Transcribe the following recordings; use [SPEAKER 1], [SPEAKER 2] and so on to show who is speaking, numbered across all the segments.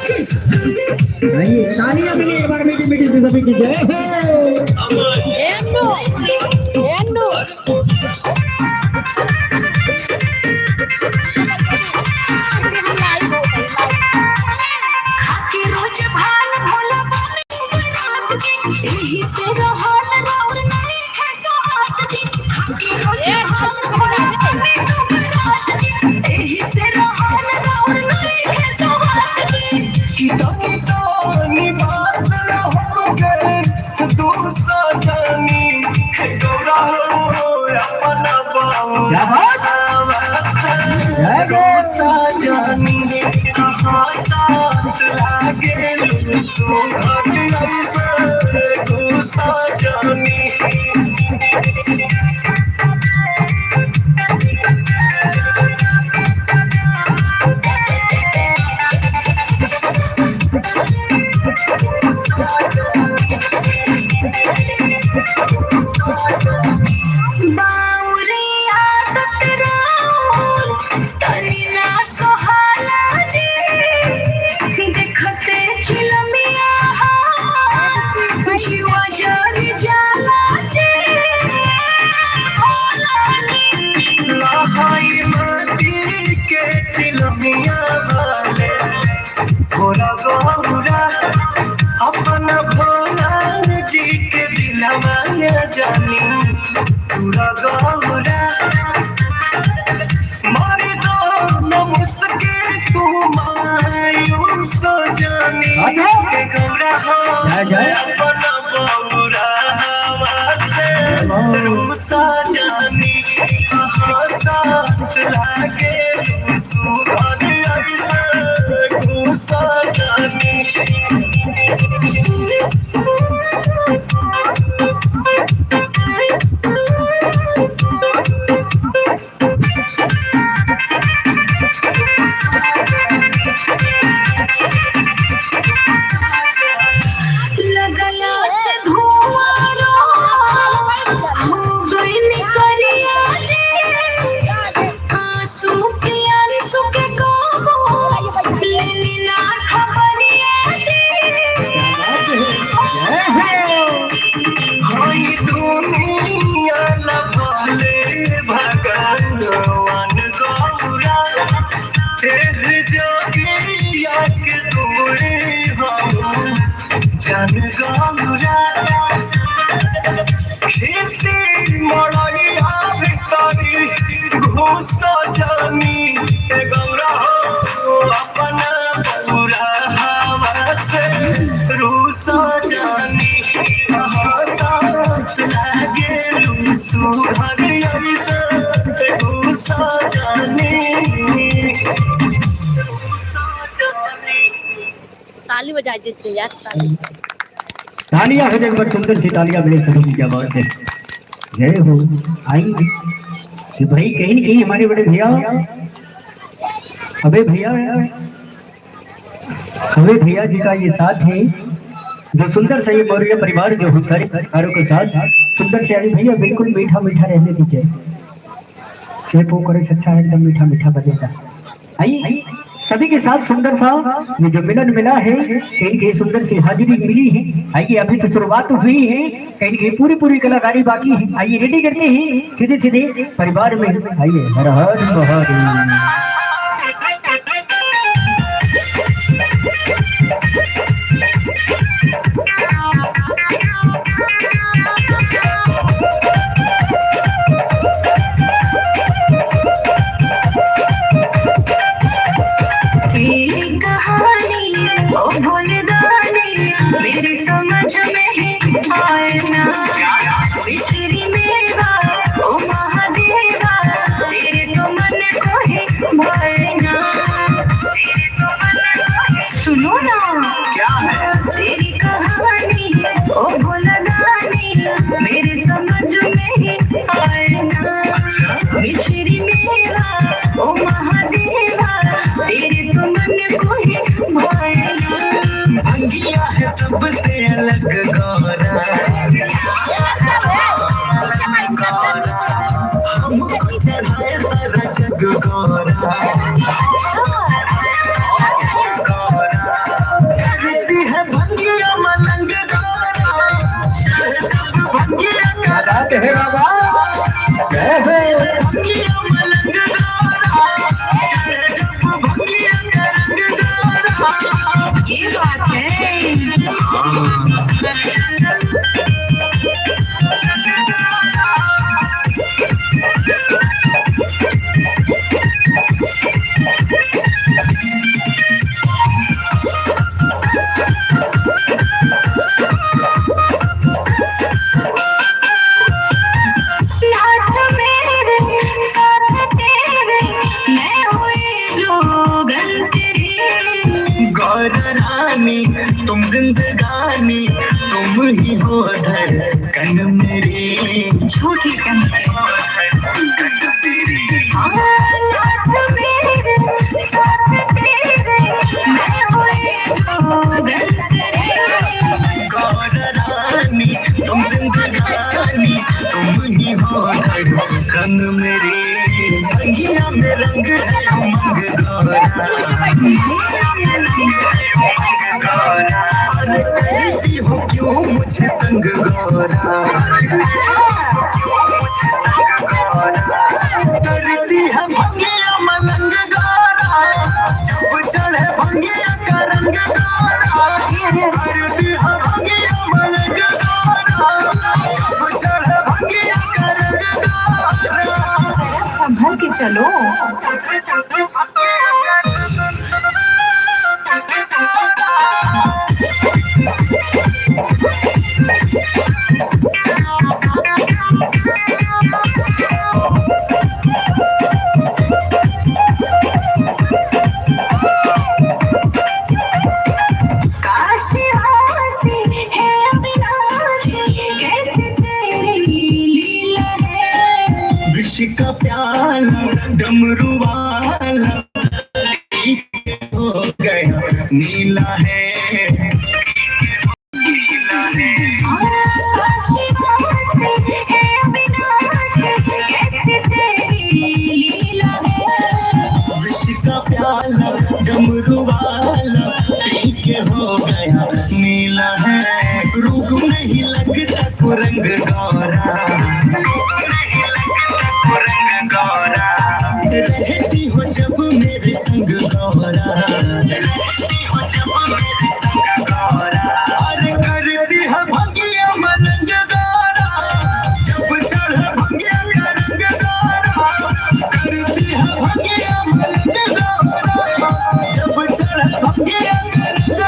[SPEAKER 1] नहीं तालियां मिली एक बार मीठी मीठी से सभी की जय हो।
[SPEAKER 2] ताली बजा देते यार,
[SPEAKER 1] तालियां हो एक बार सुंदर सी तालियां मेरे सभी की, क्या बात है, जय हो। आएंगे कि भाई कहीं न कहीं हमारे बड़े भैया, अबे भैया जी का ये साथ है जो सुंदर सा ये मौर्य परिवार जो हम सारे परिवारों के साथ सुंदर से, अरे भैया बिल्कुल मीठा मीठा रहने दीजिए, चेप हो करे अच्छा एकदम मीठा मीठा बजेगा। आइए सभी के साथ सुंदर सा ये जो मिलन मिला है, कहीं कहीं सुंदर सी हाजिरी मिली है। आइए अभी तो शुरुआत हुई है, कहीं कहीं पूरी पूरी कलाकारी बाकी है। आइए रेडी करते हैं सीधे सीधे परिवार में, आइए हर हर महादेव।
[SPEAKER 3] सबसे अलग गौरा सारा जग गौरा रानी तुम जिंदगानी तुम ही हो धड़कन मेरी
[SPEAKER 2] झूठी कहीं
[SPEAKER 3] गौर रानी तुम जिंदगानी तुम ही हो धड़कन मेरी अंगिया में रंग है उमंग गौरा अरे कहती हो क्यों मुझे तंग गौरा करती है भंगिया मलंग गौरा जब चढ़े भंगिया का रंग गौरा करती है भंगिया मलंग गौरा जब चढ़े भंगिया का रंग गौरा
[SPEAKER 2] संभल के चलो।
[SPEAKER 3] का प्याला डमरू वाला हो गया नीला है नीला है विष का प्याला डमरू वाला पी के हो गया नीला है रूप नहीं लगता कुरंग गौरा गौरा रहती हो जब मेरे संग गौरा रहती हो जब मेरे संग गौरा अरे करती है भंगिया मलंग गौरा जब चढ़ भंगिया का रंग गौरा करती है भंगिया मलंग गौरा जब चढ़ भंगिया का रंग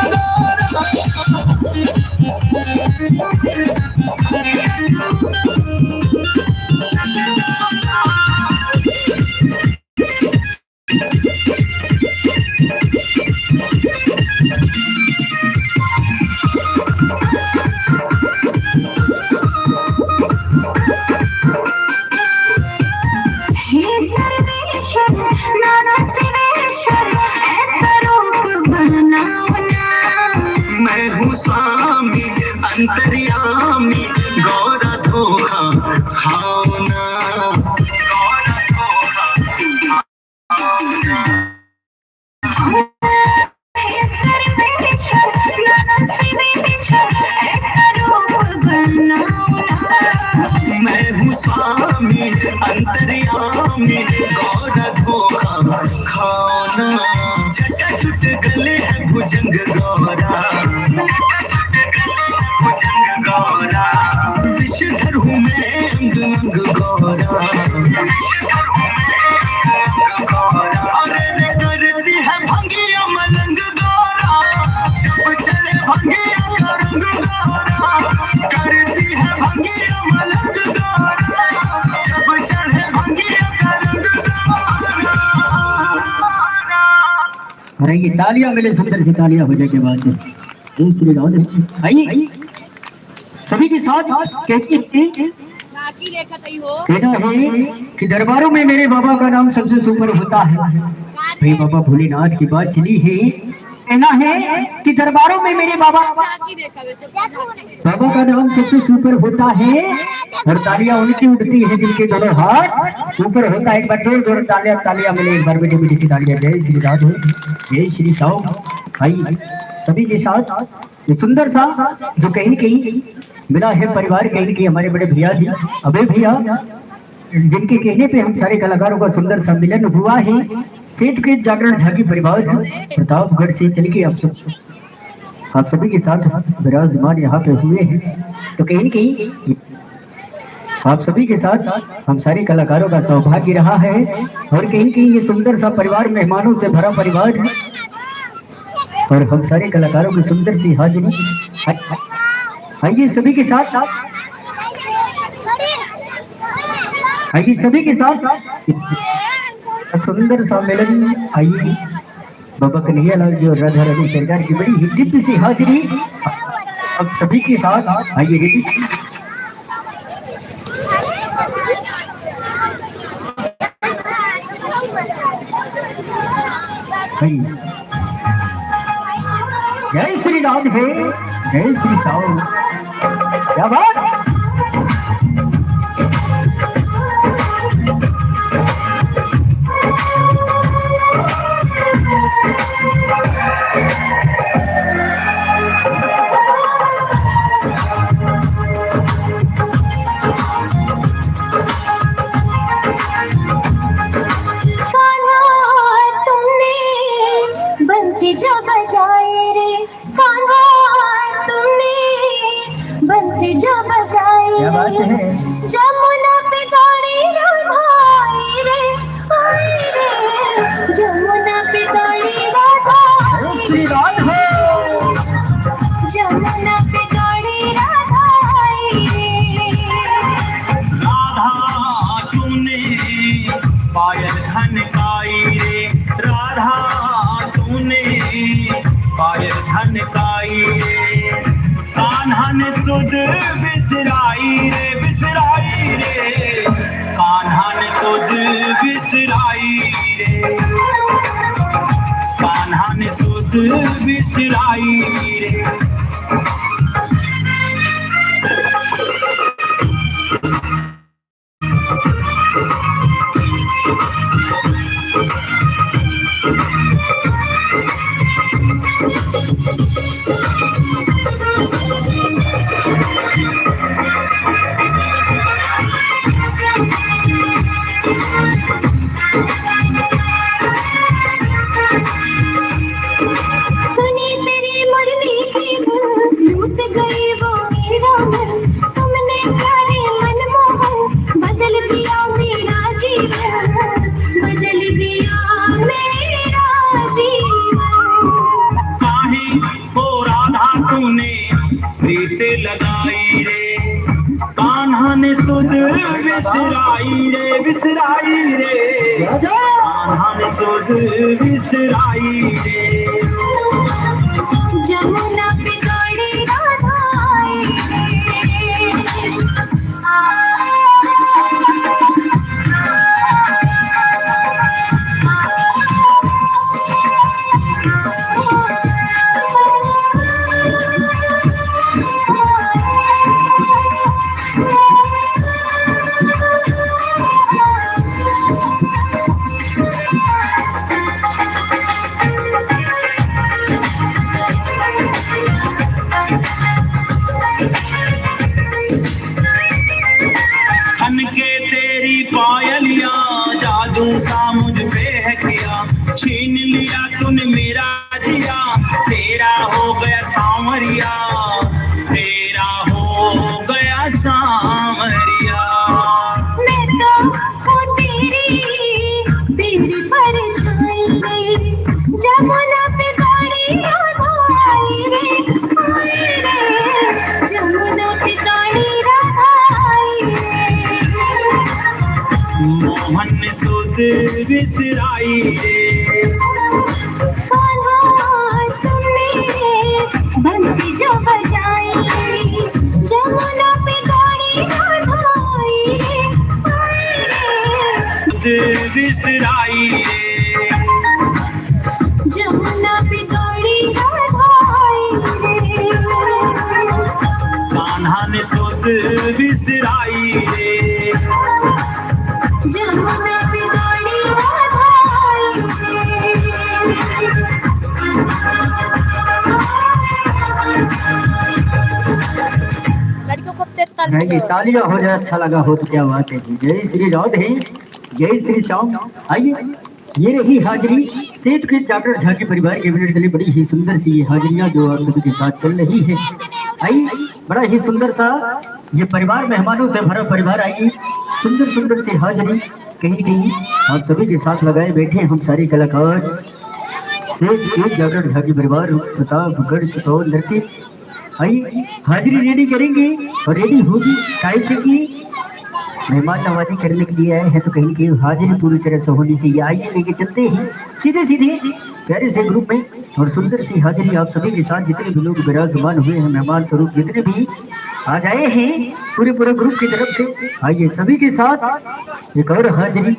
[SPEAKER 3] मैं हूँ स्वामी अंतर्यामी गौरा धोखा खाओ ना गौरा धोखा मैं हूँ स्वामी अंतर्यामी गौरा धोखा खाओ ना छटा छुट गले है भुजंग गौरा भुजंग गौरा विषधर हूँ मैं अंग अंग गौरा अरे करती है भंगिया मलंग गौरा जब चले भंगिया का रंग गौरा करती है भंगिया मलंग गौरा जब चढ़े भंगिया का रंग गौरा।
[SPEAKER 1] अरे ये तालियां मिले सुंदर सी तालियां होने के बाद जय श्री राम। आइए सभी के साथ कहती कहना है कि दरबारों में मेरे बाबा का नाम सबसे सुपर होता है। भाई बाबा भोलेनाथ की बात चली है, कहना है कि दरबारों में मेरे बाबा का नाम सबसे सुपर होता है और तालियां उनकी उठती है जिनके दोनों हाथ ऊपर होता है। एक बार जोर जोर तालियां तालियां मिले एक बार बेटे बेटी की तालियां। जय श्री राधे जय श्री श्याम। भाई सभी के साथ ये सुंदर सा जो कहीं न कहीं मिला है परिवार, कहीं न कहीं हमारे बड़े भैया जी अबे भैया जिनके कहने पे हम सारे कलाकारों का सुंदर सम्मेलन हुआ है। सेठ के जागरण झांकी परिवार प्रतापगढ़ से चल के आप सभी के साथ विराजमान यहाँ पे हुए हैं। तो कहीं न कहीं आप सभी के साथ हम सारे कलाकारों का सौभाग्य रहा है और कहीं कहीं ये सुंदर सा परिवार मेहमानों से भरा परिवार और हम सारे कलाकारों की सुंदर सी हाजिरी। आइए सभी के साथ आइए सभी के साथ सुंदर सम्मेलन। आइए बाबा कन्हैया लाल जी और राधा रानी सरकार की बड़ी ही दिव्य सी हाजिरी अब सभी के साथ आइए रेडी। जय श्री राधे जय श्री श्याम। क्या बात।
[SPEAKER 4] जो बजाए रे कान्हा तुमने बंसी जो बजाए रे जमुना पे दौड़ी राधाई रे आई रे जमुना पे दौड़ी राधाई रे जमुना पे दौड़ी राधाई रे
[SPEAKER 3] राधा तूने पायल खनकाई रे राधा तूने पायल खनकाई रे कान्हा ने सुध बिसराई रे कान्हा ने सुध बिसराई रे कान्हा ने सुध बिसराई रे
[SPEAKER 4] सुनी तेरी मुरली की धुन लूट गई वो मेरा मन तुमने प्यारे मनमोहन बदल दिया मेरा जीवन बदल दिया मेरा जीवन
[SPEAKER 3] काहे को राधा तूने प्रीत लगाई रे कान्हा ने सुध बिसराई रे कान्हा ने सुध बिसराई रे
[SPEAKER 4] जमुना पे दौड़ी राधाई
[SPEAKER 3] खनके तेरी पायलिया जादू सा मुझ पे है किया छीन लिया तूने मेरा जिया तेरा हो गया सांवरिया तेरा हो गया सांवरिया
[SPEAKER 4] मैं तो हूँ तेरी परछाई रे जमुना पे दौड़ी राधाई रे आई रे जमुना पे दौड़ी राधाई रे
[SPEAKER 3] मोहन ने सुध बिसराई रे
[SPEAKER 4] कान्हा तुमने बंसी जो बजाई जमुना पे दौड़ी राधाई रे आई रे
[SPEAKER 3] सुध बिसराई रे
[SPEAKER 4] जमुना पे दौड़ी राधाई रे
[SPEAKER 3] कान्हा ने सुध बिसराई रे
[SPEAKER 4] जमुना पे दौड़ी राधाई रे
[SPEAKER 2] लड़कियों को अपने तल
[SPEAKER 1] नहीं तालियां हो जाए अच्छा लगा हो तो क्या बात है जी। जय श्री राधे जय श्री श्याम। आइए ये रही हाजिरी सेठ के जागरण झांकी परिवार के मिनट चली बड़ी ही सुंदर सी ये हाजिरियां जो आप सभी के साथ चल रही है। आइए बड़ा ही सुंदर सा ये परिवार मेहमानों से भरा परिवार। आइए सुंदर सुंदर सी हाजिरी कहीं कहीं आप सभी के साथ लगाए बैठे हम सारे कलाकार सेठ के जागरण झांकी परिवार प्रतापगढ़ चित्तौड़ नृत्य। आइए हाजिरी रेडी करेंगे और रेडी होगी कैसे की मेहमान नवाजी करने के लिए आए हैं तो कहीं की हाजिरी पूरी तरह से होनी चाहिए। आइए लेके चलते हैं सीधे सीधे प्यारे से ग्रुप में और सुंदर सी हाजिरी आप सभी के साथ जितने भी लोग विराजमान हुए हैं, मेहमान स्वरूप जितने भी आ जाए हैं पूरे पूरे ग्रुप की तरफ से, आइए सभी के साथ एक और हाजिरी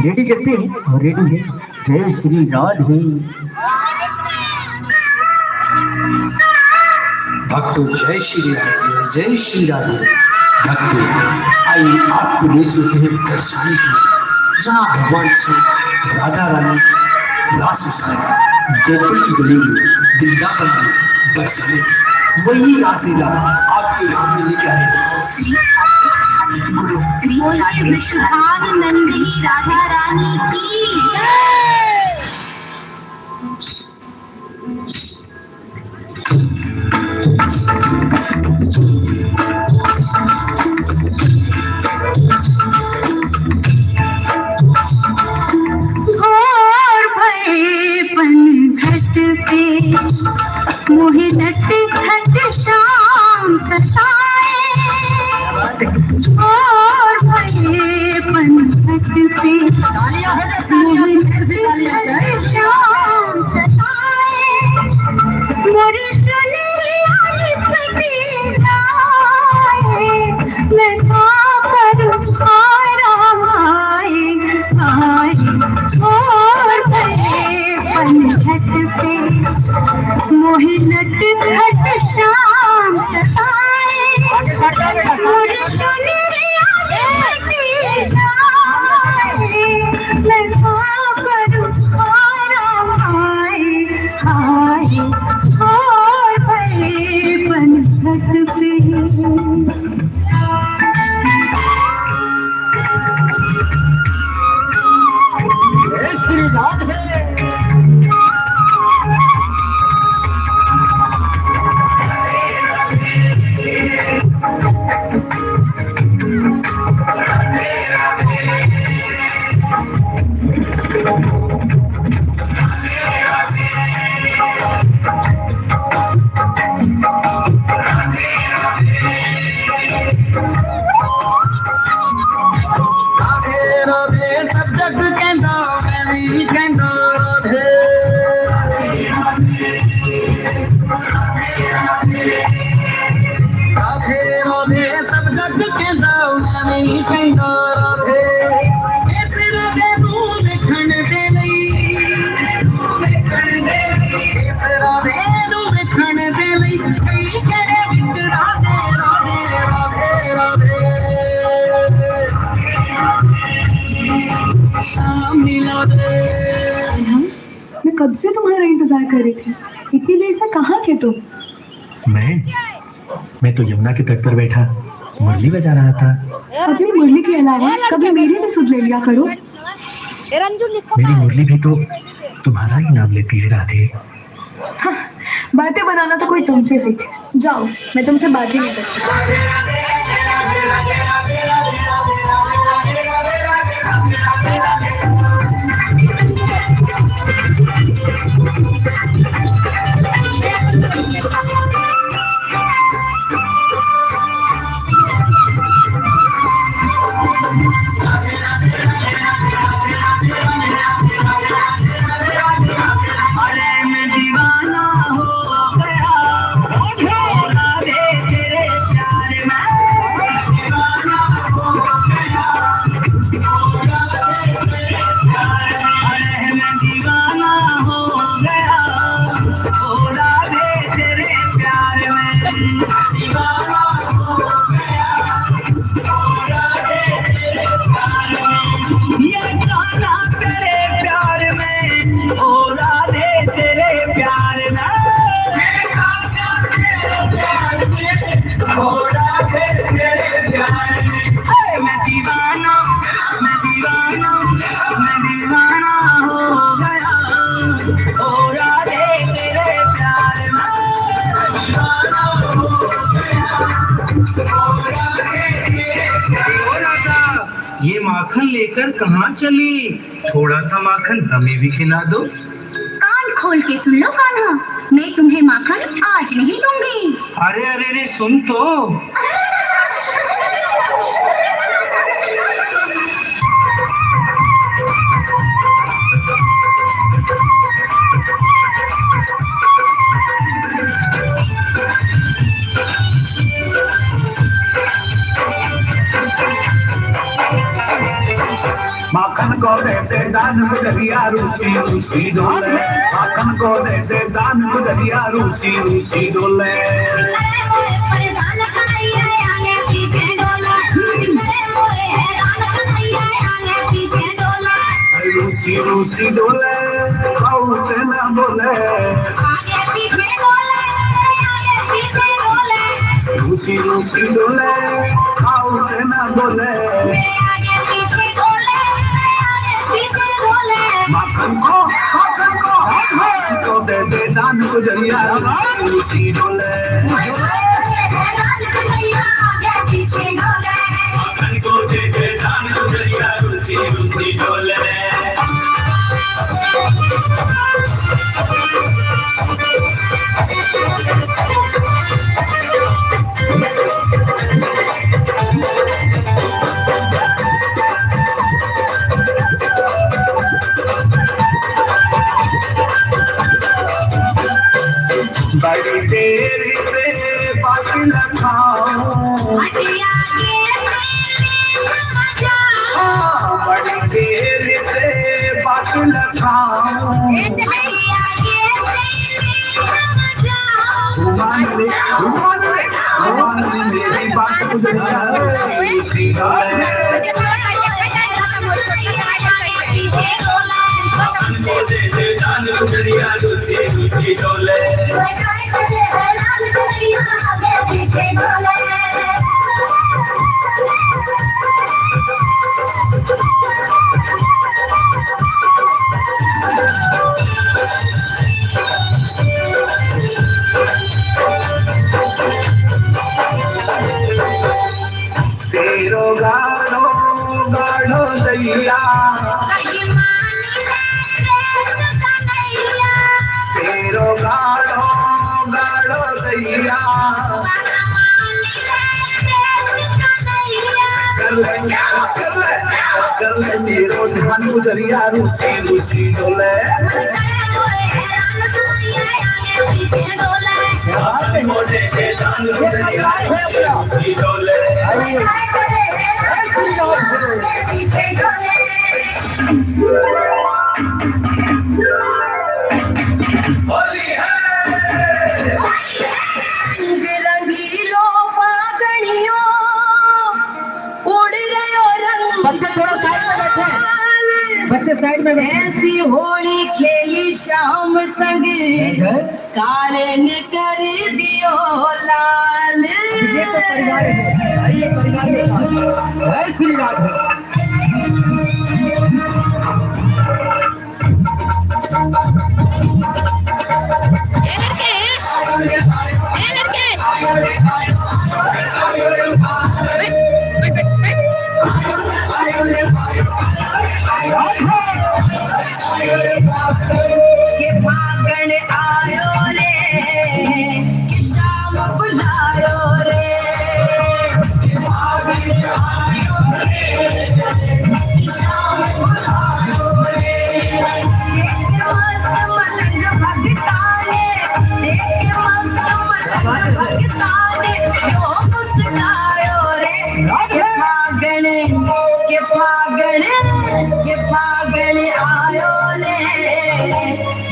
[SPEAKER 1] रेडी करते हैं और रेडी है जय श्री राधे।
[SPEAKER 5] भक्तों जय श्री राधे, जय श्री राधे। भक्तों आइए आपको ले चलते हैं दर्शाने की, जहाँ भगवान से राधा रानी रास गोकुल की गली में वृंदावन में दर्शाने वही रासलीला आपके सामने लेकर आए।
[SPEAKER 4] श्री वृषभान नंदिनी राधा रानी की घोर भये पन घट पे मोहे नट घट श्याम सताए। घोर भये पन घट पे मोहे नट घट श्याम सताए। मोरी सुनरिया लिपटी जाए, मैं क्या करूं हाय राम आए आए। और भये पन घट पे मोहे नट घट श्याम सताए। मोरी सुनरिया लिपटी जाए, मैं क्या करूं हाय राम आए आए। और भये पन घट पे
[SPEAKER 1] जय श्री राधे।
[SPEAKER 3] सब जग कहंदा मैं भी कहंदा राधे। राधे राधे सब जग कहंदा मैं भी कहंदा राधे। इस राधे नूं वेखण दे लई, इस राधे नूं वेखण दे लई कई कहरे विच राधे राधे राधे राधे।
[SPEAKER 6] मैं कब से तुम्हारा इंतजार कर रही थी, इतनी देर से कहाँ थे तुम?
[SPEAKER 5] मैं तो यमुना के तट पर बैठा मुरली बजा रहा था।
[SPEAKER 6] अपनी मुरली के अलावा कभी मेरी भी सुध ले लिया करो।
[SPEAKER 5] मेरी मुरली भी तो तुम्हारा ही नाम लेती है राधे।
[SPEAKER 6] हाँ, बातें बनाना तो कोई तुमसे सीखे। जाओ, मैं तुमसे बातें नहीं करती।
[SPEAKER 3] ये माखन लेकर कहाँ चली? थोड़ा सा माखन हमें भी खिला दो।
[SPEAKER 4] कान खोल के सुन लो कान्हा, मैं तुम्हें माखन आज नहीं दूंगी।
[SPEAKER 3] अरे अरे अरे सुन तो। को दे दे दान गुजरिया रूसी रूसी डोले माखन को दे दे दान गुजरिया रूसी रूसी डोले
[SPEAKER 4] परेशान कन्हैया आगे पीछे डोला मोए हैरान कन्हैया आगे पीछे डोला
[SPEAKER 3] रूसी रूसी डोले बहुत न बोले
[SPEAKER 4] आगे पीछे डोला आगे पीछे डोला
[SPEAKER 3] रूसी रूसी डोले बहुत न बोले
[SPEAKER 4] आगे पीछे डोला आगे पीछे डोला
[SPEAKER 3] माखन को दे दे दान गुजरिया रूसी डोले
[SPEAKER 4] हैरान कन्हैया आगे पीछे डोला
[SPEAKER 3] माखन को दे दे दान गुजरिया रूसी रूसी डोले बड़ी देर से बात न खाऊं
[SPEAKER 4] हटिया के मजा
[SPEAKER 3] बड़ी देर से बात न खाऊं
[SPEAKER 4] हटिया के
[SPEAKER 3] मान ले मेरी बात गुजरिया रूसी डोले माखन को दे दे दान गुजरिया रूसी रूसी डोले तेरो गाढ़ो गाढ़ो दैया तेरो गाढ़ो गाढ़ो दैया कर ले मेरो ध्यान गुजरिया रूसी रूसी डोले मोटे के शान गुजरिया रूसी डोले होली है
[SPEAKER 6] रंगीलो फागणियों उड़ रहे रंग
[SPEAKER 1] बच्चे थोड़ा साइड में बैठे बच्चे साइड में बैठे
[SPEAKER 6] ऐसी होली खेली शाम संग काले ने कर दियो लाल
[SPEAKER 1] ये तो परिवार है ये परिवार के साथ है श्री राधे
[SPEAKER 6] के फागण आयो रे कि शाम बुलायो रे के फागण आयो रे कि शाम बुलायो रे मस्त मलंग भगताने देख मस्त मलंग भगताने यो मुस्कायो रे के फागण आयो रे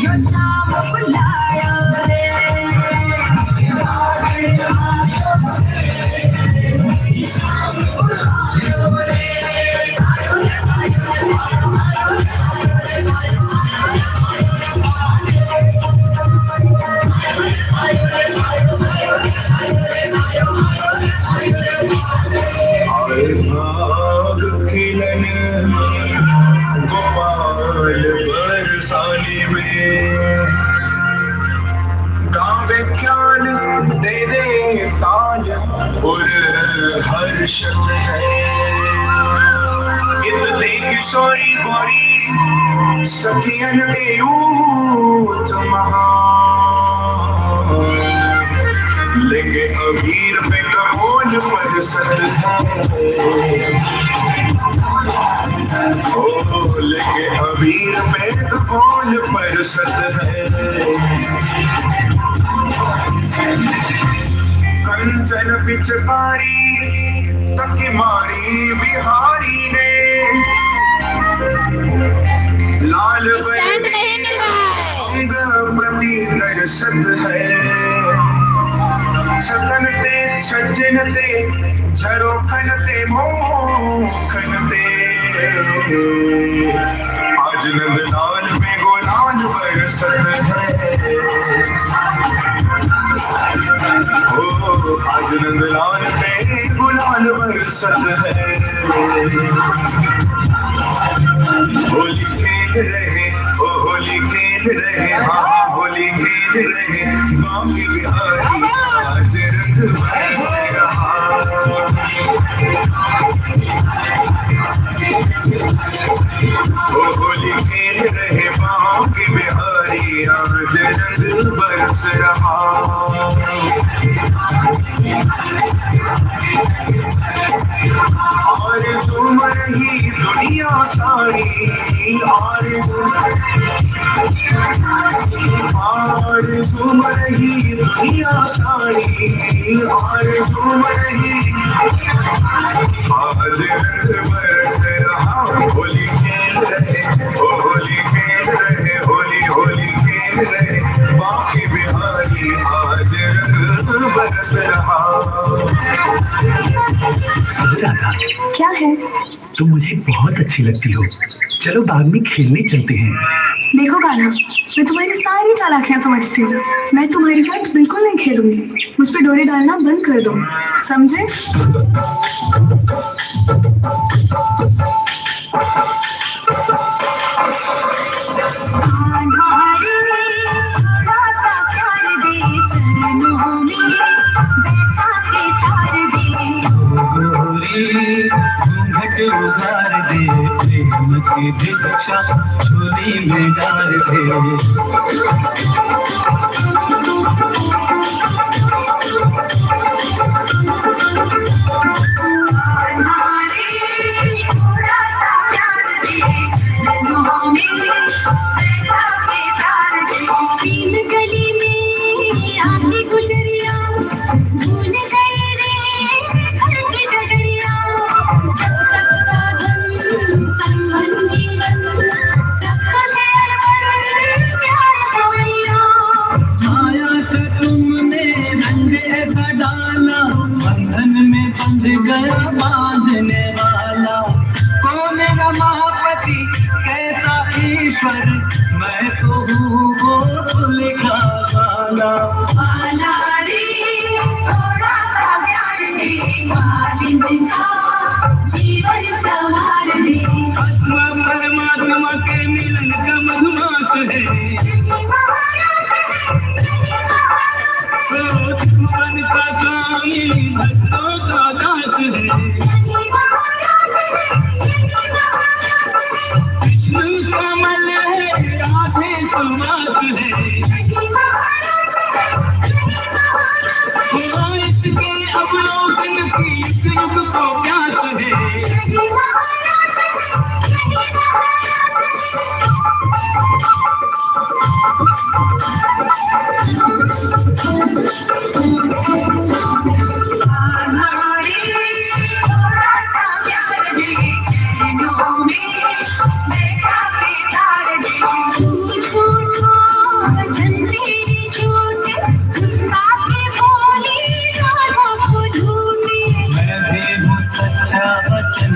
[SPEAKER 6] यो शाम बुलायो रे के फागण आयो रे शाम बुलायो रे
[SPEAKER 3] भाग खिलन गोपाल बरसाने में गावे ख्याल दे दे ताल और हर्षत है इत दे किशोरी गोरी सखियन के यूथ महा लेके अबीर पे कमोल पर सत है ओ लेके अबीर पे कमोल पर सत है कंचन पिचकारी तक मारी बिहारी ने लाल
[SPEAKER 7] स्टैंड नहीं मिल रहा है।
[SPEAKER 3] अंग प्रति दर्शत है छतन ते छजन ते झरोखन ते मोखन ते आज नंदलाल में गुलाल बरसत है आज नंदलाल में गुलाल बरसत है होली खेल रहे ओ होली खेल रहे हाँ होली खेल रहे बाकी बिहारी आज रंग बरस रहा ओ होली खेल रहे बाकी बिहारी आज रंग बरस रहा और झूम रही दुनिया सारी और झूम रही दुनिया सारी और झूम रही आज रंग बरस रहा होली खेल रहे ओ होली खेल रहे होली होली खेल रहे बाकी बिहारी आज रंग बरस रहा।
[SPEAKER 1] राधा,
[SPEAKER 6] क्या है?
[SPEAKER 1] तुम मुझे बहुत अच्छी लगती हो, चलो बाग में खेलने चलते हैं।
[SPEAKER 6] देखो कान्हा, मैं तुम्हारी सारी चालाकियां समझती हूँ। मैं तुम्हारे साथ बिल्कुल नहीं खेलूंगी। मुझ पे डोरे डालना बंद कर दो, समझे?
[SPEAKER 3] घूंघट उघार दे प्रेम की भिक्षा झोली में डाल दे
[SPEAKER 4] गली में आके गुजरिया भूल गई रे घर की डगरिया जब तक साधन तन मन जीवन सबका शेर बन प्यार सवरिया
[SPEAKER 3] आया तो तुमने रंग ऐसा डाला बंधन में बंध गया बांधने वाला को मेरा महापति कैसा ईश्वर मैं तो हूँ वो लिखा वाला
[SPEAKER 4] वाला रे थोड़ा सा प्यार दे मालिक का जीवन संवार दे
[SPEAKER 3] आत्मा परमात्मा के मिलन का मधुमास है भगवान का स्वामी भक्तों का दास है विष्णु कमल है राधे सुवास है इसके अवलोकन की युग युग को प्यास है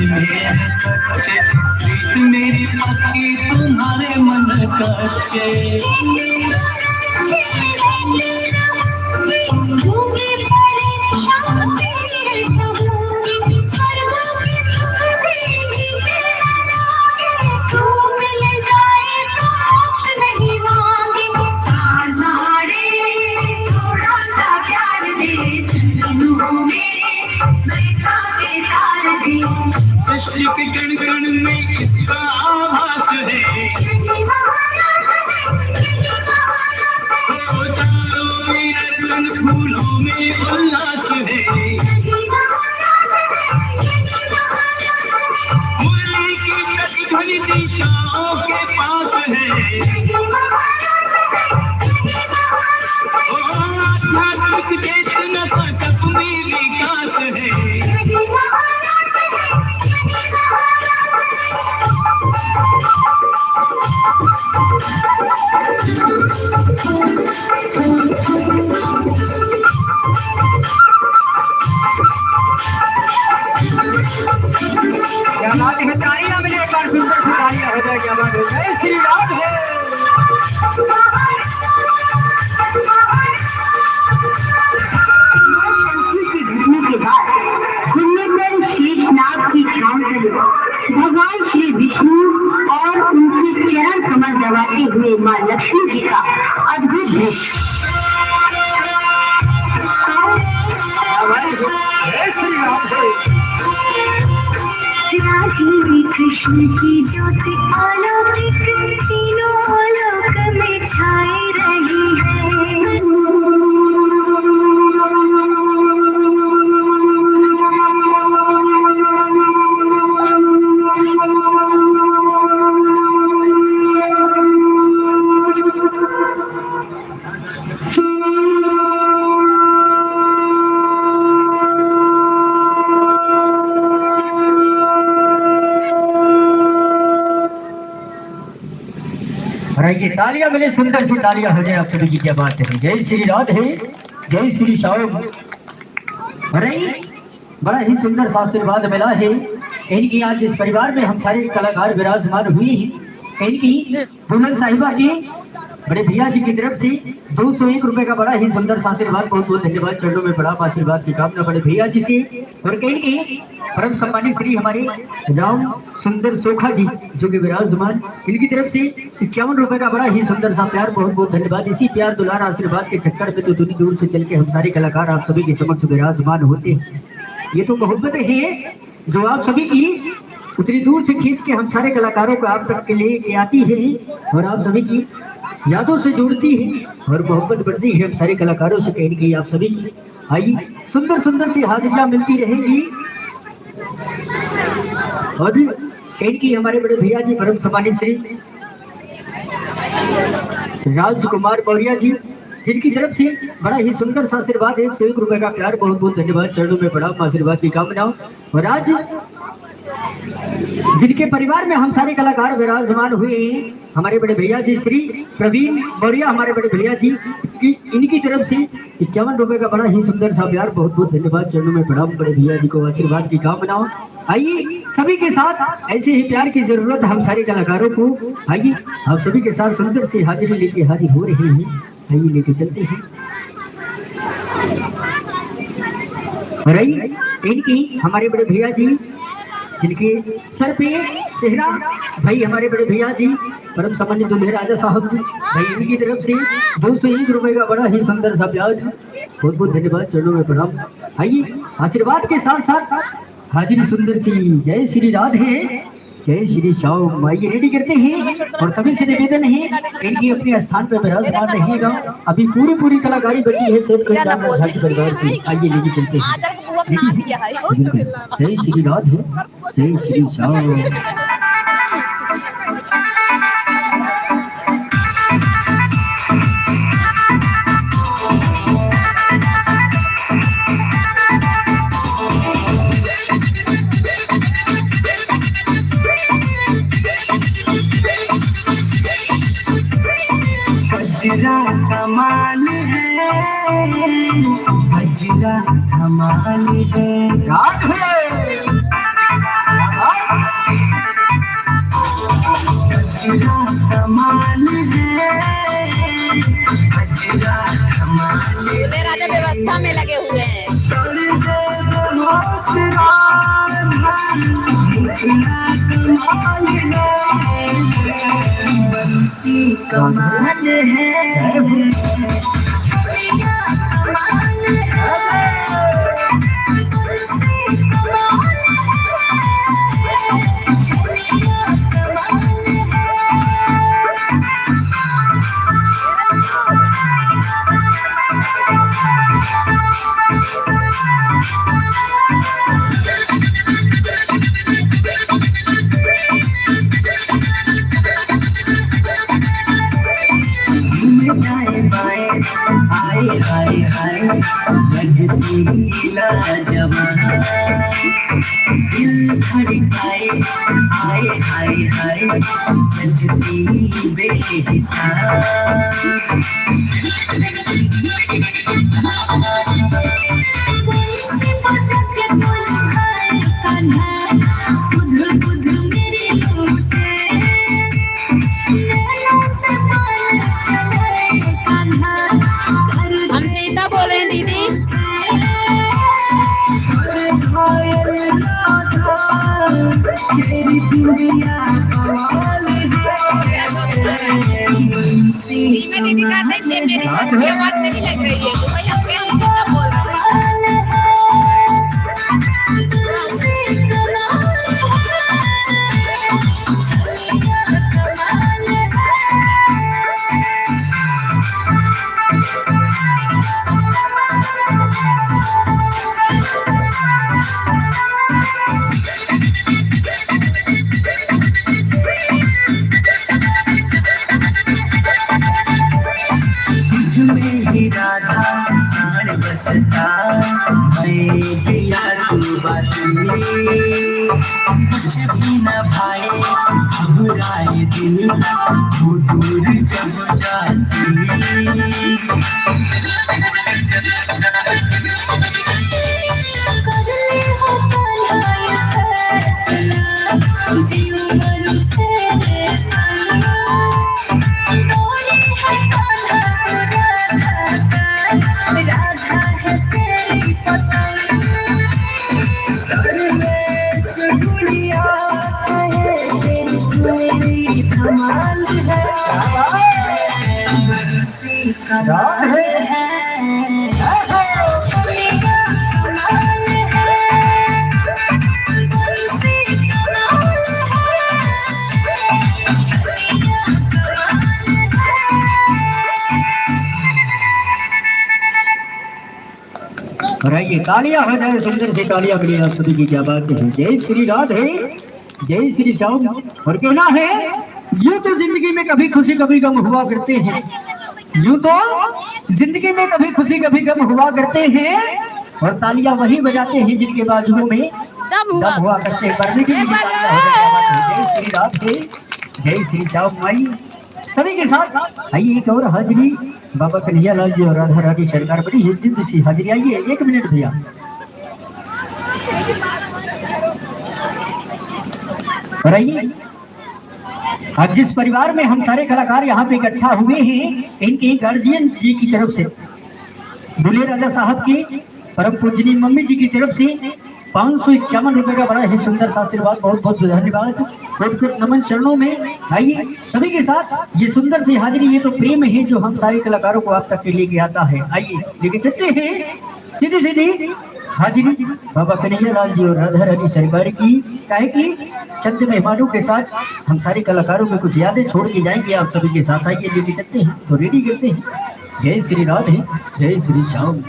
[SPEAKER 3] मेरे सच्चे प्रीत मेरी पक्की तुम्हारे मन कच्चे सृष्टि के कण कण में इसका आभास है तारों में रतन फूलों में उल्लास है मुरली की प्रतिध्वनि दिशाओं के पास है आध्यात्मिक चेतना का सब में विकास है
[SPEAKER 4] राधे कृष्ण की ज्योति अलौकिक तीनों लोक में छाई रही है।
[SPEAKER 1] ये तालियां मिले, सुंदर सी तालियां हो जाए आप सभी की। क्या बात है। जय श्री राधे, जय श्री श्याम। अरे बड़ा ही सुंदर सा आशीर्वाद मिला है इनकी। आज जिस परिवार में हम सारे कलाकार विराजमान हुए हैं, इनकी दुल्हन साहिबा की बड़े भैया जी की तरफ से 201 रुपए का बड़ा ही सुंदर सा आशीर्वाद, बहुत बहुत धन्यवाद। चरणों में प्रणाम, आशीर्वाद की कामना बड़े भैया जी से। और कहीं परम सम्मानित श्री हमारे राम सुंदर सोखा जी जो कि विराजमान, इनकी तरफ से 51 रुपए का बड़ा ही सुंदर सा प्यार, बहुत बहुत धन्यवाद। इसी प्यार दुलार आशीर्वाद के चक्कर में तो दूर दूर से चल के हम सारे कलाकार आप सभी के समक्ष विराजमान होते हैं। ये तो मोहब्बत है जो आप सभी की उतनी दूर से खींच के हम सारे कलाकारों को आप तक के लिए आती है और आप सभी की यादों से जुड़ती है और मोहब्बत बढ़ती है हम सारे कलाकारों से। कहीं की आप सभी की आइए सुंदर सुंदर सी हाजिरियां मिलती रहेंगी। और कहीं की हमारे बड़े भैया जी परम सम्मानित श्री राजकुमार मौर्य जी, जिनकी तरफ से बड़ा ही सुंदर सा आशीर्वाद, 101 रुपए का प्यार, बहुत बहुत धन्यवाद। चरणों में प्रणाम, आशीर्वाद की कामना। और आज जिनके परिवार में हम सारे कलाकार विराजमान हुए हैं, हमारे बड़े भैया जी श्री प्रवीण मौर्य, हमारे बड़े भैया जी इनकी तरफ से 51 रुपए का बड़ा ही सुंदर सा प्यार, बहुत बहुत धन्यवाद। चरणों में प्रणाम, बड़े भैया जी को आशीर्वाद की कामना। आइए सभी के साथ ऐसे ही प्यार की जरूरत हम सारे कलाकारों को। आइए आप सभी के साथ सुंदर से हाजिरी लेके हाजिर हो रहे हैं। आइए लेके चलते हैं। और आइए इनकी हमारे बड़े भैया जी जिनके सर पे सेहरा भाई, हमारे बड़े भैया जी परम सम्मानित दुल्हे राजा साहब जी भाई, इनकी तरफ से 201 रुपए का बड़ा ही सुंदर सा प्यार, बहुत बहुत धन्यवाद। चरणों में प्रणाम। आइए आशीर्वाद के साथ साथ हाजिर सुंदर सी जय श्री राधे, जय श्री श्याम। आइए रेडी करते हैं और सभी से निवेदन है इनकी अपने स्थान पर विराजमान रहिएगा। अभी पूरी पूरी कलाकारी बची है सेव परिवार की। आइए लेके चलते हैं। जय श्री राधे, जय श्री श्याम।
[SPEAKER 3] बजरा कमाल है, बजरा कमाल है, बजरा कमाल है, बजरा कमाल है।
[SPEAKER 7] दूल्हे राजा व्यवस्था में लगे हुए हैं।
[SPEAKER 4] कमाल है, छोड़िया कमाल है, छोड़िया कमाल है।
[SPEAKER 3] हाय हाय हाय लगती लाजवाब, दिल धड़काए हाय हाय हाय जचती बेहिसाब।
[SPEAKER 7] हम सीता बोल रहे हैं दीदी। मैं दीदी कहते थे मेरी आवाज नहीं लग रही है, तो भाई हम सीता बोल रहे हैं।
[SPEAKER 3] मन बसता मैं दिया तू बाती कुछ भी न भाए घबराए दिल वो दूर जब जाती
[SPEAKER 1] और आइए तालियां हो जाए, सुंदर सी तालियां बड़ी आप सभी की क्या बात है। जय श्री राधे, जय श्री श्याम। और कहना है यूं तो जिंदगी में कभी खुशी कभी गम हुआ करते हैं, यूं तो जिंदगी में कभी खुशी कभी गम हुआ करते हैं, और तालियां वही बजाते हैं जिनके बाजुओं में दम हुआ करते हैं। मरने की भी तालियां हो जाए। जय श्री राधे, जय श्री श्याम माई। सभी के साथ आइए एक और हाजिरी बाबा कन्हैया लाल जी और राधा रानी सरकार बड़ी ही दिव्य सी हाजिरी। आइए 1 मिनट भैया। और आइए आज जिस परिवार में हम सारे कलाकार यहाँ पे इकट्ठा हुए हैं, इनके गार्जियन जी की तरफ से, दूल्हे राजा साहब की परम पूजनी मम्मी जी की तरफ से 551 रुपए का बड़ा ही सुंदर सा आशीर्वाद, बहुत बहुत धन्यवाद, बहुत बहुत नमन चरणों में। आइए सभी के साथ ये सुंदर सी हाजिरी, ये तो प्रेम है जो हम सारे कलाकारों को आप तक के लेके आता है। आइए लेके चलते हैं सीधी सीधी हाजिरी बाबा कन्हैया लाल जी और राधा रानी सरकार की। काहे की चंद मेहमानों के साथ हम सारे कलाकारों में कुछ यादें छोड़ के जाएंगे आप सभी के साथ। आइए लेके चलते हैं तो रेडी करते हैं। जय श्री राधे, जय श्री श्याम।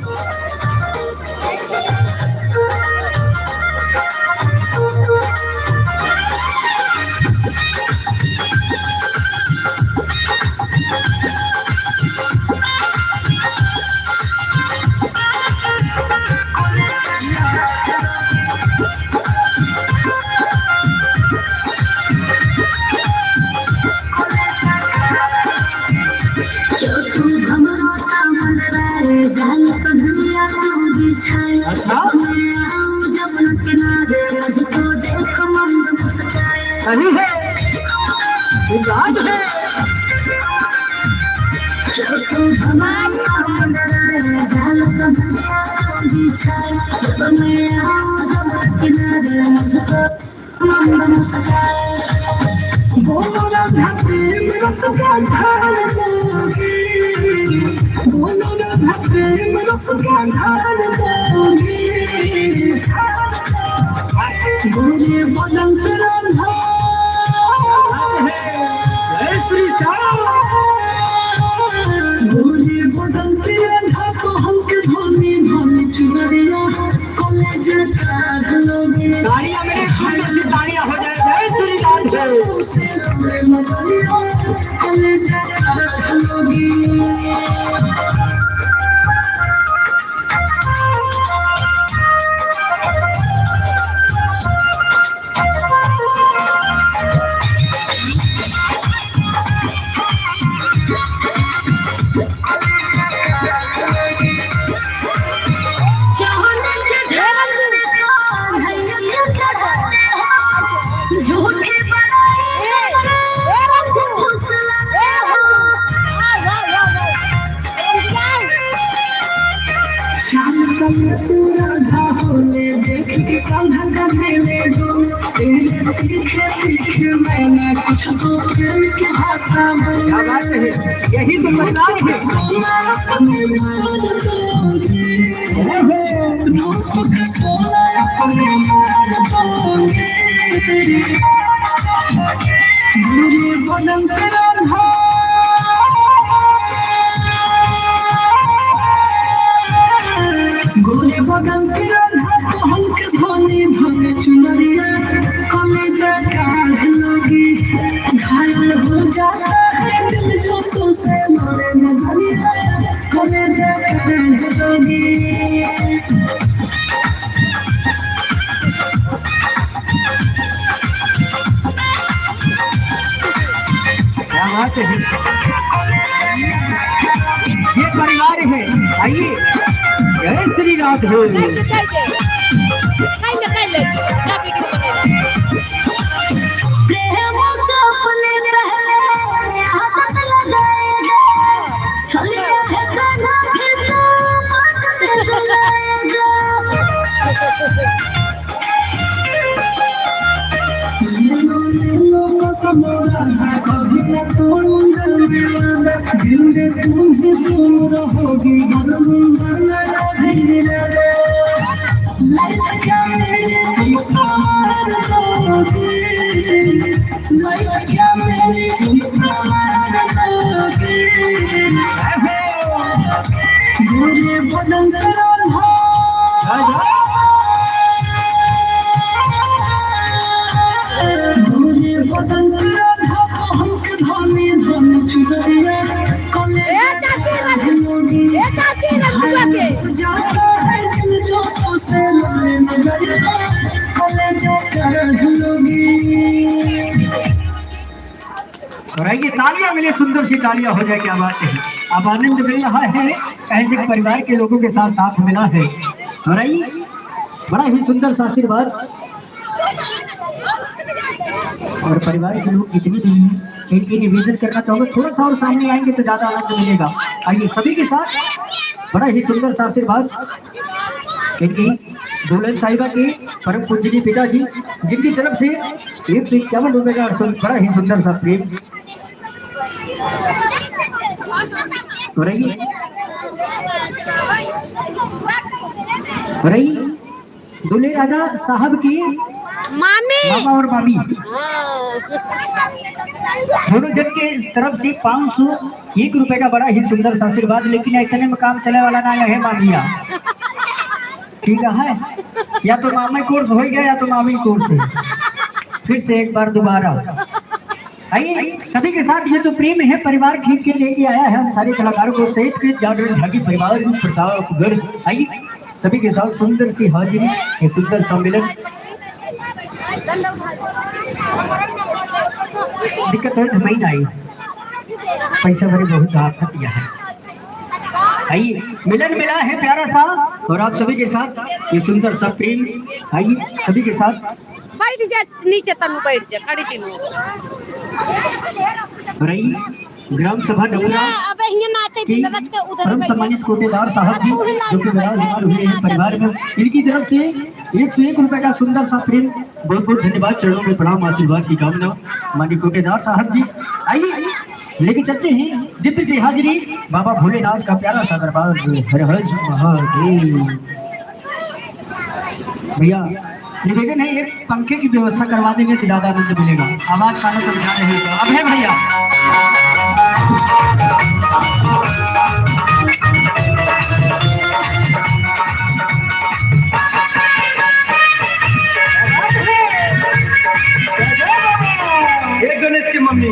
[SPEAKER 1] सही है, राज है। बोलो राधा प्रेम रस का ढाल दोगी, बोलो राधा प्रेम रस का ढाल दोगी, गोरे बदन रंधा। जय श्री श्याम। गोरे बदन रंधा तो हमके धोनी धोनी चुनरिया कॉलेज का लोगे। तालियां मेरे सुंदर सी तालियां हो जाए। जय श्री राम। जय मजलिया कॉलेज का लोगे। राधा होने देख के कान्हा का देने दो, तेरे लिखे मैंने कुछ तो प्रेम की भाषा में। क्या बात है, यही तो मजाक है। अपने मार दोगे, गुरु बदन राधा गोरे बदन राधा तो हमके धोनी धोनी चुनरिया कॉलेज का लोगी। घायल हो जाता है दिल जो तुझसे लड़े नजरिया कॉलेज का
[SPEAKER 3] लोगी।
[SPEAKER 1] क्या बात है, ये परिवार है। आइए, जय श्री राधे।
[SPEAKER 6] प्रेम का फूले पहले हाथ लगाएगा, छलिया है कान्हा फिर तो बात लगाएगा।
[SPEAKER 1] और आइए तालियां मिले, सुंदर सी तालियां हो जाए। क्या बात है, अब आनंद मिल रहा है, ऐसे परिवार के लोगों के साथ साथ मिला है। और आइए, बड़ा ही सुंदर सा आशीर्वाद। और परिवार के लोग जितने भी हैं, इनकी निवेदन करना चाहूँगा, थोड़ा सा और सामने आएंगे तो ज्यादा आनंद मिलेगा। आइए सभी के साथ बड़ा ही सुंदर सा आशीर्वाद इनकी दुल्हन साहिबा के परम पूजनीय पिताजी, जिनकी तरफ से 151 रुपए का बड़ा ही सुंदर सा प्रेम। दूल्हे राजा साहब की
[SPEAKER 7] मामी
[SPEAKER 1] मामा और मामी दोनों जन के तरफ से 501 रुपए का बड़ा ही सुंदर सा आशीर्वाद। लेकिन इतने में काम चले वाला ना है मामिया, ठीक है, या तो मामा कोर्स हो गया या तो मामी कोर्स है। फिर से एक बार दोबारा आइए सभी के साथ, ये तो प्रेम है परिवार खींच के लेके आया है हम सारे कलाकारों को सहित के जागरण ढाकी परिवार प्रतापगढ़। आइए सभी के साथ सुंदर सी हाजिरी, ये सुंदर सम्मेलन। दिक्कत है हमें नहीं आई, पैसा भरे बहुत आफत दिया है। आइए मिलन मिला है प्यारा सा, और आप सभी के साथ ये सुंदर सा प्रेम। आइए सभी के साथ
[SPEAKER 7] बैठ जा, नीचे तनु बैठ जा, खड़ी तीनों।
[SPEAKER 1] ग्राम सभा डबरा
[SPEAKER 7] अबे हिया नाचे
[SPEAKER 1] की
[SPEAKER 7] दिन रच के उधर
[SPEAKER 1] परम सम्मानित कोटेदार साहब जी, जो कि विराजमान हुए हैं परिवार में, इनकी तरफ से 101 रुपए का सुंदर सा प्रेम। बहुत बहुत धन्यवाद, चरणों में प्रणाम, आशीर्वाद की कामना माननीय कोटेदार साहब जी। आइए लेके चलते हैं दिव्य से हाजिरी बाबा भोलेनाथ का प्यारा सा दरबार। हर हर महादेव। भैया निवेदन है, एक पंखे की व्यवस्था करवा देंगे तो ज्यादा आनंद मिलेगा। आवाज कानों तक जा रही है, अब है भैया।
[SPEAKER 3] एक गणेश की मम्मी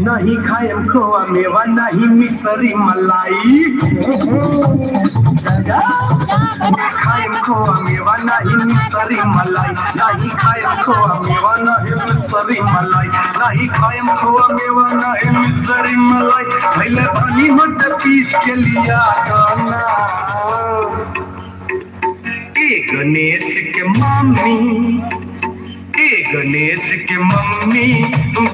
[SPEAKER 3] नहीं खाए खोआ मेवा, नहीं मिसरी मलाई। खाए खोआ मेवा नहीं मिसरी मलाई, नहीं खाए खोआ मेवा नहीं मिसरी मलाई, नहीं खाए खोआ मेवा नहीं मिसरी मलाई। पहले पानी मत पीस के लिया गाना। गणेश के मम्मी, गणेश के मम्मी,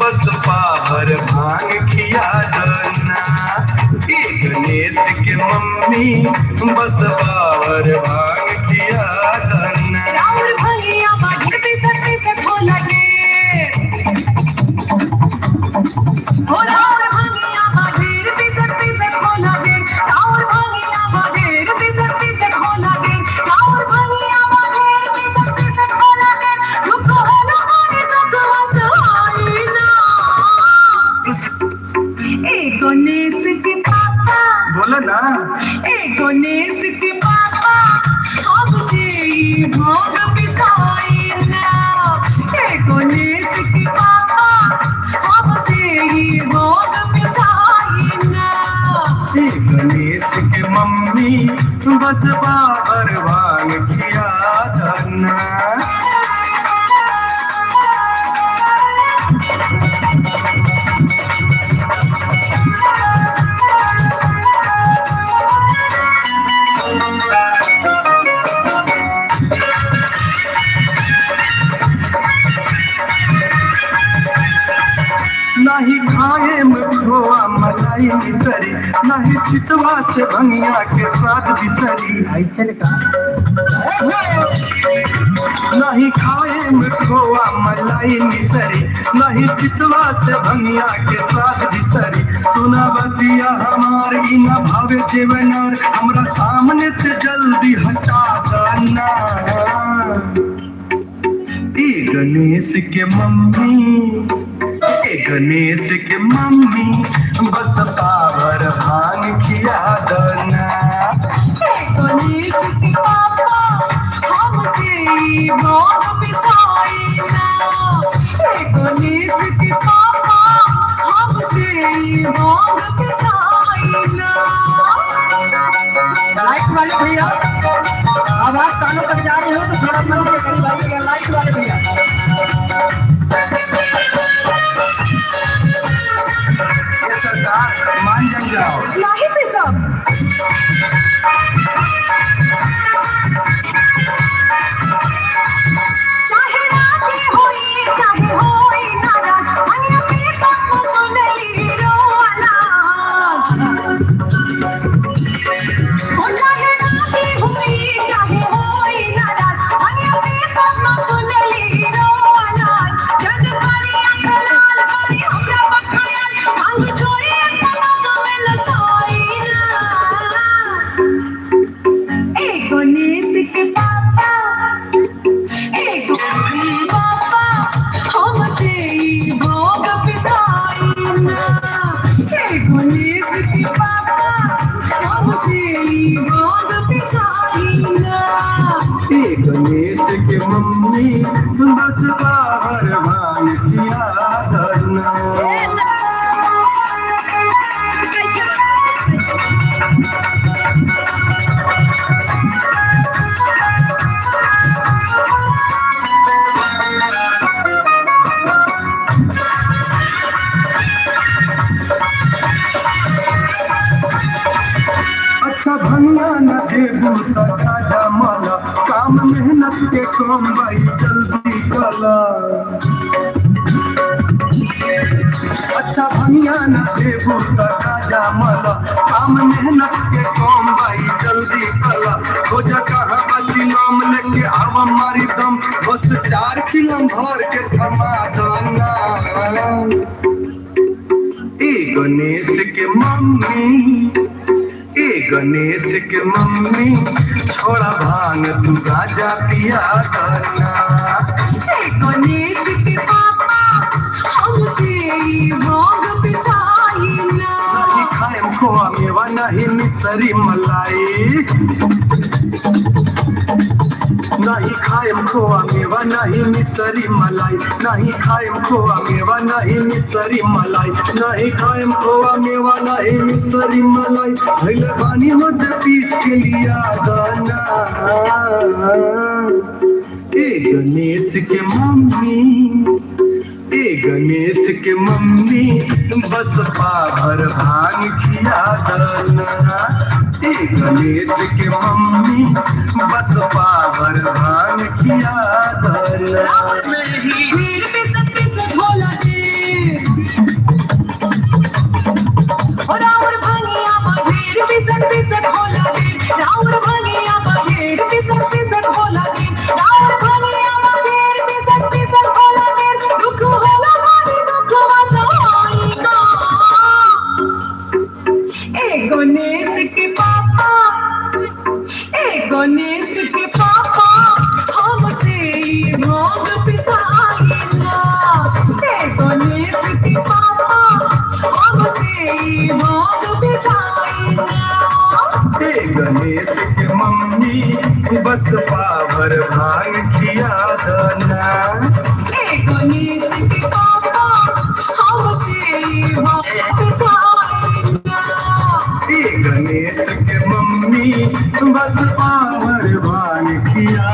[SPEAKER 3] बस पावर भांग खिया देना। गणेश के मम्मी, बस पावर भांग खिया देना।
[SPEAKER 6] राउर भंगिया बाढ़ पे सटे से ढोला के, ओ राउर भंगिया बाढ़ पे सटे से ढोला के, राउर भंगिया बाढ़ पे सटे से ढोला के, राउर भंगिया बाढ़ पे सटे से ढोला के। दुख होला माने दुख हंसाई ना। ए गणेश के पापा
[SPEAKER 3] बोलो ना।
[SPEAKER 6] ए गणेश के पापा,
[SPEAKER 3] बस बाबर भांग खिया दना। नहीं खाए खोआ मलाई मिसरी, नहीं चितवा से भंगिया के स्वाद बिसरी।
[SPEAKER 1] ऐसे का
[SPEAKER 3] नहीं खाए खोआ मलाई मिसरी, नहीं चितवा से भंगिया के स्वाद बिसरी। सुना बतिया हमारी न भावे जीवनार, हमरा सामने से जल्दी हटा देना। ए गणेश के मम्मी, गणेश के मम्मी बस पावर भांग खिया दना।
[SPEAKER 6] गणेश के पापा हमसे भांग पिसाई ना। गणेश के पापा हमसे भांग पिसाई ना।
[SPEAKER 1] लाइट वाले भैया, अब आप कानों तक जा रहे हो तो थोड़ा मंदिर के करीब आइए। लाइट वाले भैया,
[SPEAKER 3] सरकार मान जम जाओ।
[SPEAKER 6] नहीं पिसब चाहे राजी होई चाहे होई नाराज, अन्य पिसब को सुनली रोवाना। ओ चाहे राजी होई चाहे होई नाराज, अन्य पिसब को सुनली रोवाना। जग करी आँख लाल करी हमरा बखाया, भांग छोड़ी अपना समय लसाई ना। ए गणेश के पापा, ए गणेश पापा हमसे भांग पिसाई ना। ए गणेश के पापा हमसे भांग पिसाई ना।
[SPEAKER 3] ए गणेश के मम्मी बस बाबर भांग खिया दना। अच्छा भंगिया न देबू त राजा माला, काम मेहनत के कम भाई जल्दी कला। अच्छा भंगिया न देबू त राजा माला, काम मेहनत के कम भाई जल्दी कला। हो जा कहाँ बची नाम लेके आवा मारी दम, बस 4 चिलम भर के थमा दना। ए गणेश के मम्मी, ए गणेश के मम्मी छोड़ा भांग तू गाजा पिया करना।
[SPEAKER 6] ए गणेश के पापा हमसे भांग पिसाई ना।
[SPEAKER 3] नहीं खाएम खोआ मेवा नहीं मिसरी मलाई, नहीं खाएम खोआ मेवा नहीं मिसरी मलाई। नहीं खाएम खोआ मेवा नहीं मिसरी मलाई, नहीं खाएम खोआ मेवा नहीं मिसरी मलाई। भैले बानी हो जे पीस के लिया दाना। ए गणेश के मम्मी, ए गणेश के मम्मी बस पाभर भांग खिया दना। ए गणेश के मम्मी बस पाभर भांग खिया दना।
[SPEAKER 6] वीर पिसत पिसत होला दे, राउर भंगिया वीर पिसत पिसत होला दे। राउर भंगिया वीर पिसत पिसत होला दे। राउर भंगिया वीर पिसत पिसत होला दे। दुख होला भारी दुख वसाई ना। ए गणेश के पापा, ए गणेश के पापा हमसे भांग पिसाई ना। ए गणेश के पापा हमसे भांग पिसाई ना।
[SPEAKER 3] ए गणेश के मम्मी बस पाभर भांग खिया दना।
[SPEAKER 6] ए गणेश के पापा हमसे भांग पिसाई ना।
[SPEAKER 3] ए गणेश के मम्मी बस पावर भान किया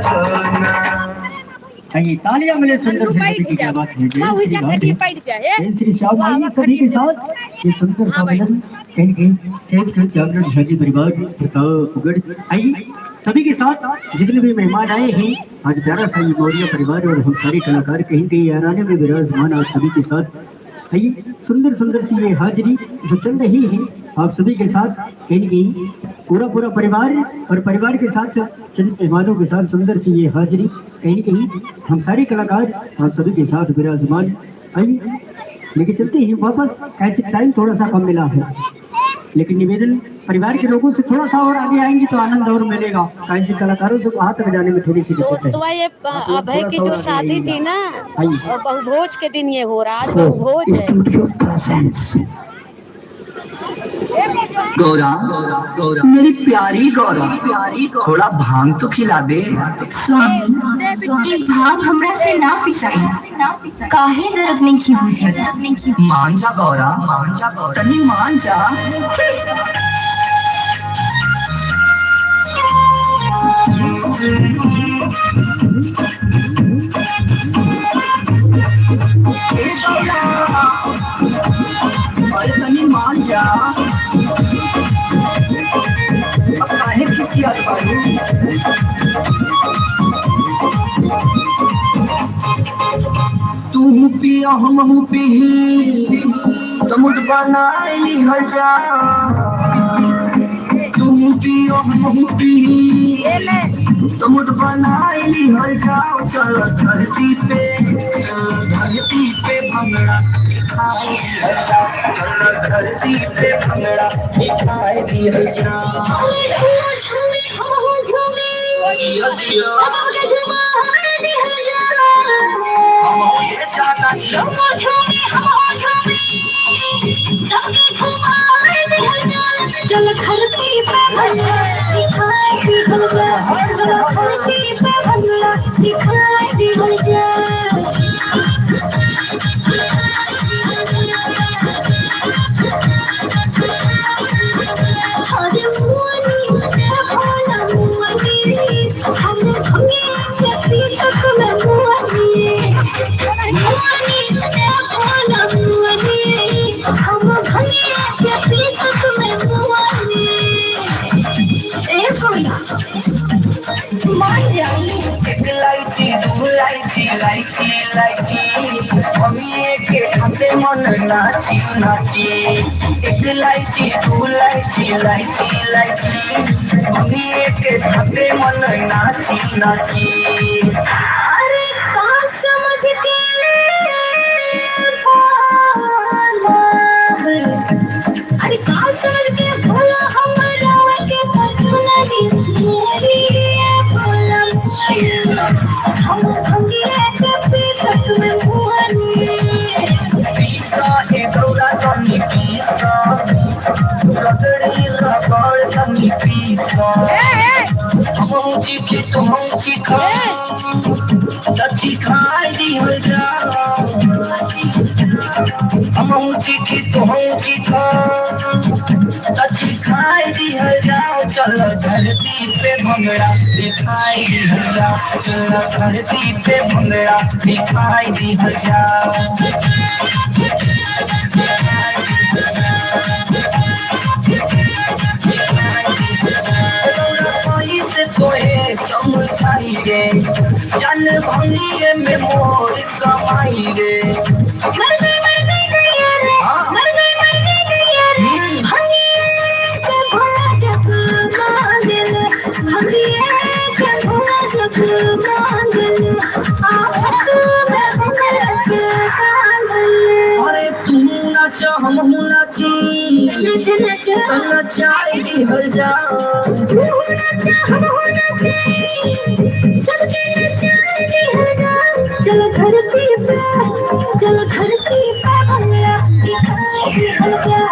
[SPEAKER 3] जाना।
[SPEAKER 1] आइए तालियां मिले सुंदर से सभी की क्या बात है। जय श्री राम, जय श्री श्याम। आइए सभी के साथ ये सुंदर सा मिलन कहीं कहीं सेठ जागरण शादी परिवार प्रतापगढ़। आइए सभी के साथ जितने भी मेहमान आए हैं आज प्यारा सा ये मौर्य परिवार और हम सारे कलाकार कहीं कहीं याराने में विराजमान आप सभी के साथ। आइए सुंदर सुंदर सी ये हाजिरी जो चल रही है आप सभी के साथ कहीं कहीं पूरा परिवार और परिवार के साथ चंद मेहमानों के साथ सुंदर सी ये हाजिरी कहीं कहीं हम सारे कलाकार आप सभी के साथ विराजमान। आइए लेकिन चलते हैं वापस, ऐसे टाइम थोड़ा सा कम मिला है लेकिन निवेदन परिवार के लोगों से थोड़ा सा और आगे आएंगे तो आनंद और मिलेगा। ऐसे कलाकारों से वहां तक जाने में थोड़ी सी दिक्कत है।
[SPEAKER 8] दोस्तवा ये अभय की जो शादी थी ना
[SPEAKER 1] आइए।
[SPEAKER 8] बहुभोज के दिन ये हो रहा है, बहुभोज है।
[SPEAKER 3] गौरा गौरा मेरी प्यारी गौरा, थोड़ा भांग तो खिला दे।
[SPEAKER 4] स्वामी भाव हमरा से ना पिसाई, काहे दर्द नहीं की बुझल।
[SPEAKER 3] मान जा गौरा, तनी मान जा। अरे तनी मान जा, अब काहे खिसिया पाई। तू पिया हम पी तमुद बनाई हजा। तू पियो हम पी तमुद बनाई हजा। चल धरती पे भंगड़ा दिखाई हजा। चल धरती पे भंगड़ा दिखाई दी हजा।
[SPEAKER 4] चल धरती पे भंगड़ा दिखाई दी हजा। चल धरती पे भंगड़ा दिखाई दी हजा।
[SPEAKER 3] मन नाची नाची एक इलायची दू इलायची इलायची इलायची मम्मी एक खाते मन नाची नाची।
[SPEAKER 4] अरे का समझ के अरे का समझ के भोला हमरा के कचुनरी भोला हम भंगिया के पीसक में मुहनी।
[SPEAKER 3] पीसा ए गौरा तनी पीसा रगड़ी रगड़ तनी पीसा। हम चिखी तुम चिखा तची खाई दी हो जा। हम चिखी तुम चिखा तची खाई दी हो जाओ। चलो धरती पे भंगड़ा दिखाई दी हो जाओ। चलो धरती पे भंगड़ा दिखाई दी हो जाओ। कोई समझाई रे जन भंगिए में मोर समाई रे।
[SPEAKER 4] मर गई गैया रे मर गई गैया रे। भंगिए के भोला जग मांगल भंगिए के भोला जग मांगल आपस में भंगल के कांगल।
[SPEAKER 3] अरे तू नाच हम नाची
[SPEAKER 4] नच नच
[SPEAKER 3] नचाई दी हो जा।
[SPEAKER 4] तू नच हम नची सबके नचाई दी हो जा। चल धरती पे भंगड़ा दिखाई दी हो जा।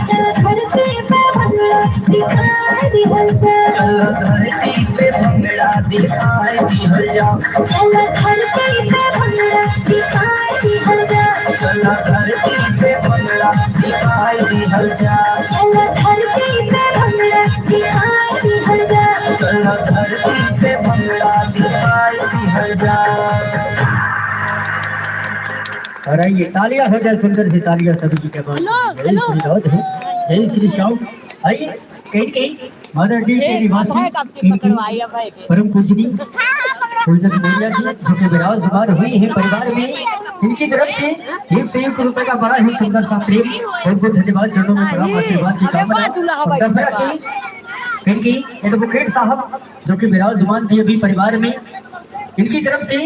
[SPEAKER 4] चल धरती पे भंगड़ा दिखाई दी हो जा।
[SPEAKER 3] चल धरती पे भंगड़ा दिखाई दी हो जा।
[SPEAKER 4] चल धरती पे भंगड़ा दिखाई दी हो जा।
[SPEAKER 3] चल धरती पे भंगड़ा दिखाई दी हो जा।
[SPEAKER 4] चल धरती पे भंगड़ा दिखाई दी हो जा।
[SPEAKER 3] चलो धरती पे भंगड़ा दिखाई हजार।
[SPEAKER 1] और आइए तालियां हो जाए, सुंदर सी तालियां सभी जी के पास। जय श्री श्याम। आइए कहीं मदर डी के निवासी परम पूजनी फुलझर मोरिया जी जो कि विराजमान हुई है परिवार में, इनकी तरफ से 101 रुपए का बड़ा ही सुंदर सा प्रेम, बहुत बहुत धन्यवाद। चरणों में प्रणाम, आशीर्वाद की कामना। फिर की एडवोकेट साहब जो कि विराजमान थे अभी परिवार में, इनकी तरफ से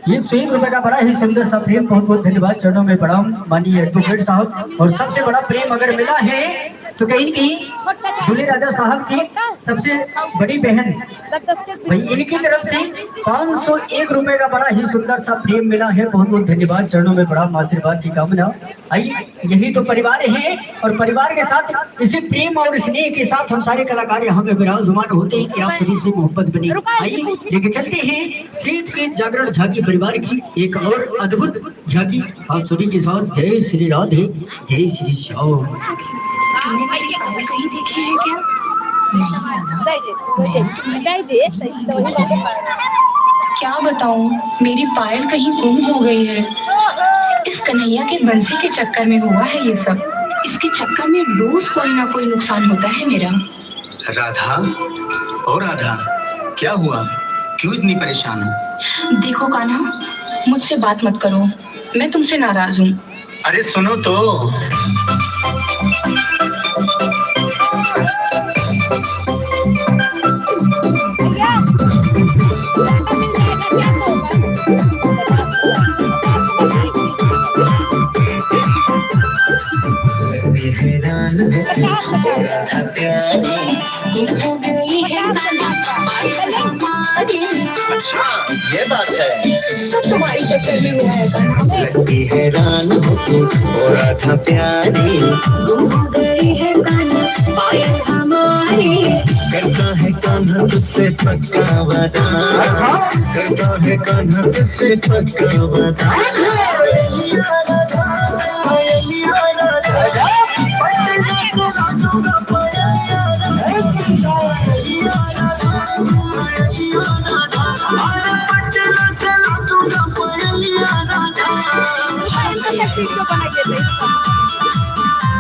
[SPEAKER 1] 101 रुपए का बड़ा ही सुंदर सा प्रेम, बहुत बहुत धन्यवाद। चरणों में प्रणाम माननीय एडवोकेट साहब। और सबसे बड़ा प्रेम अगर मिला है तो कहीं की दूल्हे राजा साहब की सबसे बड़ी बहन भाई, इनकी तरफ से 501 रुपए का बड़ा ही सुंदर सा प्रेम मिला है, बहुत बहुत धन्यवाद। चरणों में प्रणाम, आशीर्वाद की कामना। आइए यही तो परिवार है, और परिवार के साथ इसी प्रेम और स्नेह के साथ हम सारे कलाकार यहाँ पे विराजमान होते हैं कि आप सभी से मोहब्बत बनी। आइए लेके चलते हैं सेठ के जागरण झांकी परिवार की एक और अद्भुत झांकी आप सभी के साथ। जय श्री राधे, जय श्री श्याम।
[SPEAKER 2] कहीं देखी है क्या? क्या बताऊं, मेरी पायल कहीं गुम हो गई है। इस कन्हैया के बंसी के चक्कर में हुआ है ये सब। इसके चक्कर में रोज कोई ना कोई नुकसान होता है मेरा।
[SPEAKER 3] राधा, ओ राधा, क्या हुआ? क्यों इतनी परेशान है?
[SPEAKER 2] देखो कान्हा, मुझसे बात मत करो, मैं तुमसे नाराज हूँ।
[SPEAKER 3] अरे सुनो तो। अच्छा ये बात है,
[SPEAKER 2] सब तुम्हारी चक्कर में हुआ है।
[SPEAKER 3] लगती है रान होके और राधा प्यारी,
[SPEAKER 4] गुम हो गई है कान्हा पायल हमारी।
[SPEAKER 3] करता है कान्हा तुझसे पक्का वादा, करता है कान्हा तुझसे पक्का वादा।
[SPEAKER 7] वीडियो बनाइए।